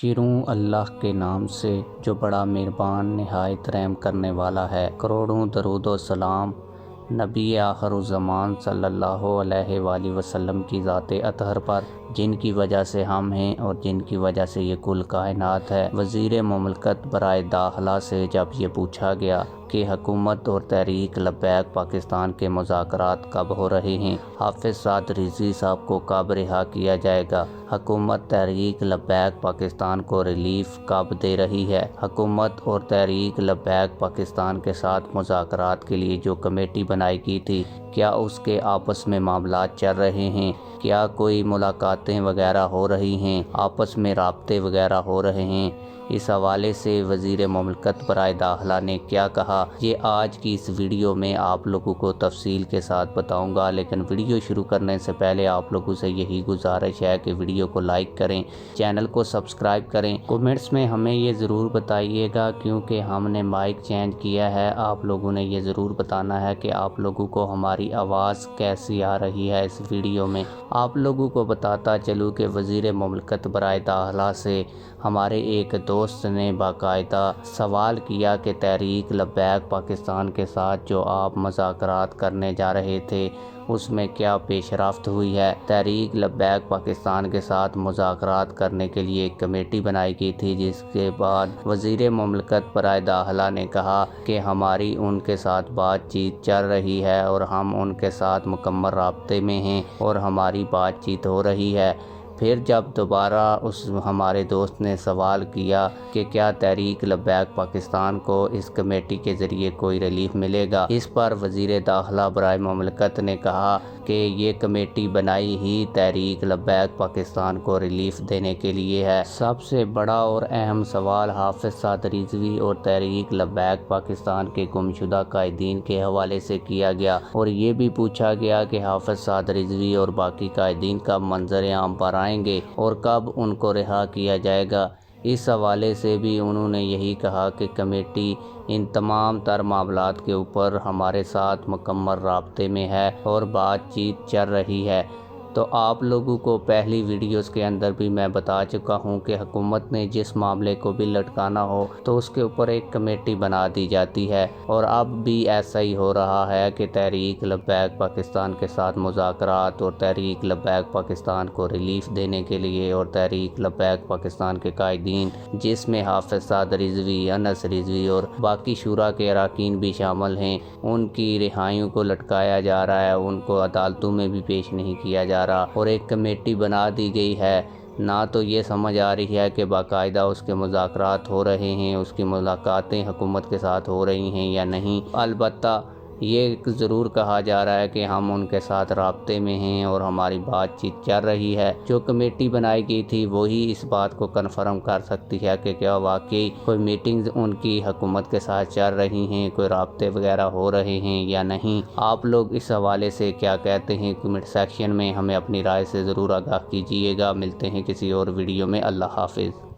شروع اللہ کے نام سے جو بڑا مہربان نہایت رحم کرنے والا ہے۔ کروڑوں درود و سلام نبی آخر الزمان صلی اللہ علیہ وآلہ وسلم کی ذات اطہر پر، جن کی وجہ سے ہم ہیں اور جن کی وجہ سے یہ کل کائنات ہے۔ وزیر مملکت برائے داخلہ سے جب یہ پوچھا گیا کہ حکومت اور تحریک لبیک پاکستان کے مذاکرات کب ہو رہے ہیں، حافظ سعد رضوی صاحب کو کب رہا کیا جائے گا، حکومت تحریک لبیک پاکستان کو ریلیف کب دے رہی ہے، حکومت اور تحریک لبیک پاکستان کے ساتھ مذاکرات کے لیے جو کمیٹی بنائی گئی تھی، کیا اس کے آپس میں معاملات چل رہے ہیں، کیا کوئی ملاقاتیں وغیرہ ہو رہی ہیں، آپس میں رابطے وغیرہ ہو رہے ہیں۔ اس حوالے سے وزیر مملکت برائے داخلہ نے کیا کہا، یہ آج کی اس ویڈیو میں آپ لوگوں کو تفصیل کے ساتھ بتاؤں گا، لیکن ویڈیو شروع کرنے سے پہلے آپ لوگوں سے یہی گزارش ہے کہ ویڈیو کو لائک کریں، چینل کو سبسکرائب کریں، کومنٹس میں ہمیں یہ ضرور بتائیے گا کیونکہ ہم نے مائک چینج کیا ہے۔ آپ لوگوں نے یہ ضرور بتانا ہے کہ آپ لوگوں کو ہماری آواز کیسی آ رہی ہے اس ویڈیو میں۔ آپ لوگوں کو بتاتا چلوں کہ وزیر مملکت برائے داخلہ سے ہمارے ایک دوست نے باقاعدہ سوال کیا کہ تحریک لبیک پاکستان کے ساتھ جو آپ مذاکرات کرنے جا رہے تھے اس میں کیا پیش رفت ہوئی ہے۔ تحریک لبیک پاکستان کے ساتھ مذاکرات کرنے کے لیے ایک کمیٹی بنائی گئی تھی، جس کے بعد وزیر مملکت برائے داخلہ نے کہا کہ ہماری ان کے ساتھ بات چیت چل رہی ہے اور ہم ان کے ساتھ مکمل رابطے میں ہیں اور ہماری بات چیت ہو رہی ہے۔ پھر جب دوبارہ ہمارے دوست نے سوال کیا کہ کیا تحریک لبیک پاکستان کو اس کمیٹی کے ذریعے کوئی ریلیف ملے گا، اس پر وزیر داخلہ برائے مملکت نے کہا کہ یہ کمیٹی بنائی ہی تحریک لبیک پاکستان کو ریلیف دینے کے لیے ہے۔ سب سے بڑا اور اہم سوال حافظ سعد رضوی اور تحریک لبیک پاکستان کے گمشدہ قائدین کے حوالے سے کیا گیا اور یہ بھی پوچھا گیا کہ حافظ سعد رضوی اور باقی قائدین کب منظر عام پر آئیں گے اور کب ان کو رہا کیا جائے گا۔ اس حوالے سے بھی انہوں نے یہی کہا کہ کمیٹی ان تمام تر معاملات کے اوپر ہمارے ساتھ مکمل رابطے میں ہے اور بات چیت چل رہی ہے۔ تو آپ لوگوں کو پہلی ویڈیوز کے اندر بھی میں بتا چکا ہوں کہ حکومت نے جس معاملے کو بھی لٹکانا ہو تو اس کے اوپر ایک کمیٹی بنا دی جاتی ہے، اور اب بھی ایسا ہی ہو رہا ہے کہ تحریک لبیک پاکستان کے ساتھ مذاکرات اور تحریک لبیک پاکستان کو ریلیف دینے کے لیے اور تحریک لبیک پاکستان کے قائدین جس میں حافظ سعد رضوی، انس رضوی اور باقی شورا کے اراکین بھی شامل ہیں، ان کی رہائیوں کو لٹکایا جا رہا ہے، ان کو عدالتوں میں بھی پیش نہیں کیا جا رہا اور ایک کمیٹی بنا دی گئی ہے۔ نہ تو یہ سمجھ آ رہی ہے کہ باقاعدہ اس کے مذاکرات ہو رہے ہیں، اس کی ملاقاتیں حکومت کے ساتھ ہو رہی ہیں یا نہیں۔ البتہ یہ ضرور کہا جا رہا ہے کہ ہم ان کے ساتھ رابطے میں ہیں اور ہماری بات چیت چل رہی ہے۔ جو کمیٹی بنائی گئی تھی وہی اس بات کو کنفرم کر سکتی ہے کہ کیا واقعی کوئی میٹنگز ان کی حکومت کے ساتھ چل رہی ہیں، کوئی رابطے وغیرہ ہو رہے ہیں یا نہیں۔ آپ لوگ اس حوالے سے کیا کہتے ہیں کمنٹ سیکشن میں ہمیں اپنی رائے سے ضرور آگاہ کیجیے گا۔ ملتے ہیں کسی اور ویڈیو میں۔ اللہ حافظ۔